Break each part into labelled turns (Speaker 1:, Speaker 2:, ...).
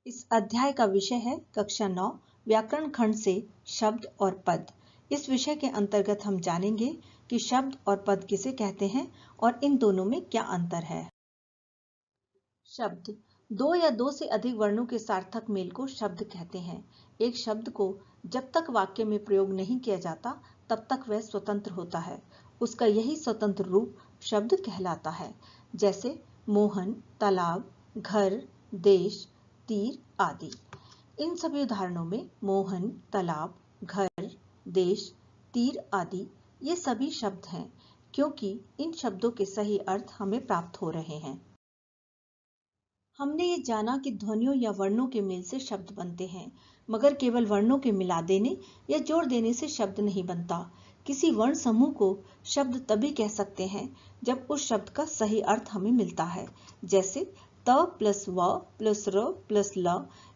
Speaker 1: इस अध्याय का विषय है कक्षा 9 व्याकरण खंड से शब्द और पद। इस विषय के अंतर्गत हम जानेंगे कि शब्द और पद किसे कहते हैं और इन दोनों में क्या अंतर है। शब्द दो या दो से अधिक वर्णों के सार्थक मेल को शब्द कहते हैं। एक शब्द को जब तक वाक्य में प्रयोग नहीं किया जाता तब तक वह स्वतंत्र होता है। उसका यही स्वतंत्र रूप शब्द कहलाता है। जैसे मोहन, तालाब, घर, देश, तीर आदि। इन सभी उदाहरणों में मोहन, तालाब, घर, देश, तीर आदि ये सभी शब्द हैं, क्योंकि इन शब्दों के सही अर्थ हमें प्राप्त हो रहे हैं। हमने ये जाना कि ध्वनियों या वर्णों के मेल से शब्द बनते हैं, मगर केवल वर्णों के मिला देने या जोड़ देने से शब्द नहीं बनता। किसी वर्ण समूह को शब्द तभी कह सकते हैं जब उस शब्द का सही अर्थ हमें मिलता है। जैसे त प्लस व प्लस र प्लस ल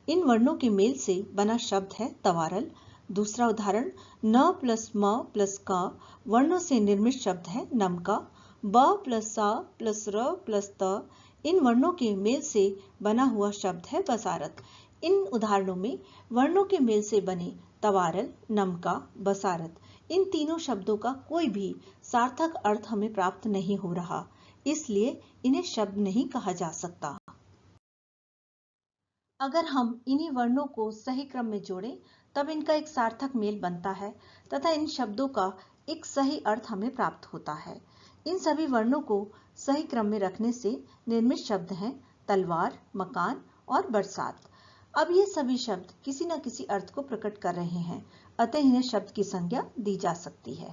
Speaker 1: इन वर्णों के मेल से बना शब्द है तवारल। दूसरा उदाहरण न प्लस म प्लस क वर्णों से निर्मित शब्द है नमका। ब प्लस सा प्लस र प्लस त इन वर्णों के मेल से बना हुआ शब्द है बसारत। इन उदाहरणों में वर्णों के मेल से बने तवारल, नमका, बसारत इन तीनों शब्दों का कोई भी सार्थक अर्थ हमें प्राप्त नहीं हो रहा, इसलिए इन्हें शब्द नहीं कहा जा सकता। अगर हम इन्हीं वर्णों को सही क्रम में जोड़ें तब इनका एक सार्थक मेल बनता है तथा इन शब्दों का एक सही अर्थ हमें प्राप्त होता है। इन सभी वर्णों को सही क्रम में रखने से निर्मित शब्द हैं तलवार, मकान और बरसात। अब ये सभी शब्द किसी न किसी अर्थ को प्रकट कर रहे हैं, अतः इन्हें शब्द की संज्ञा दी जा सकती है।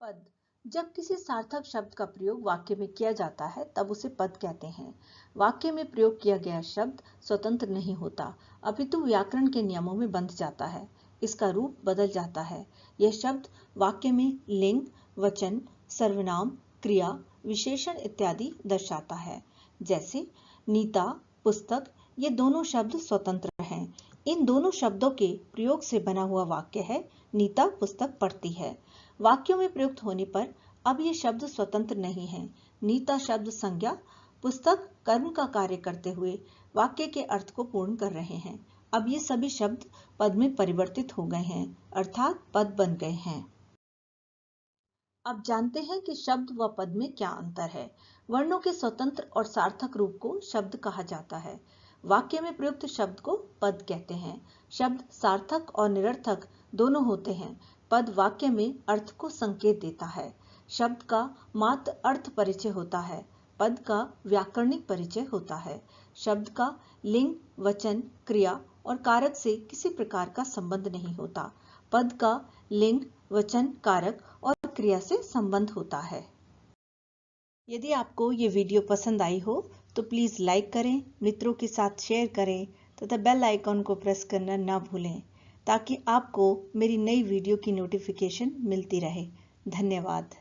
Speaker 1: पद जब किसी सार्थक शब्द का प्रयोग वाक्य में किया जाता है तब उसे पद कहते हैं। वाक्य में प्रयोग किया गया शब्द स्वतंत्र नहीं होता, अपितु व्याकरण के नियमों में बंध जाता है। इसका रूप बदल जाता है। यह शब्द वाक्य में लिंग, वचन, सर्वनाम, क्रिया, विशेषण इत्यादि दर्शाता है। जैसे नीता, पुस्तक ये दोनों शब्द स्वतंत्र हैं। इन दोनों शब्दों के प्रयोग से बना हुआ वाक्य है नीता पुस्तक पढ़ती है। वाक्यों में प्रयुक्त होने पर अब ये शब्द स्वतंत्र नहीं हैं। नीता शब्द संज्ञा, पुस्तक कर्म का कार्य करते हुए वाक्य के अर्थ को पूर्ण कर रहे हैं। अब ये सभी शब्द पद में परिवर्तित हो गए हैं, अर्थात पद बन गए हैं। अब जानते हैं कि शब्द व पद में क्या अंतर है। वर्णों के स्वतंत्र और सार्थक रूप को शब्द कहा जाता है। वाक्य में प्रयुक्त शब्द को पद कहते हैं। शब्द सार्थक और निरर्थक दोनों होते हैं। पद वाक्य में अर्थ को संकेत देता है। शब्द का मात्र अर्थ परिचय होता है, पद का व्याकरणिक परिचय होता है। शब्द का लिंग, वचन, क्रिया और कारक से किसी प्रकार का संबंध नहीं होता। पद का लिंग, वचन, कारक और क्रिया से संबंध होता है। यदि आपको ये वीडियो पसंद आई हो तो प्लीज लाइक करें, मित्रों के साथ शेयर करें तथा बेल आइकॉन को प्रेस करना ना भूलें ताकि आपको मेरी नई वीडियो की नोटिफिकेशन मिलती रहे। धन्यवाद।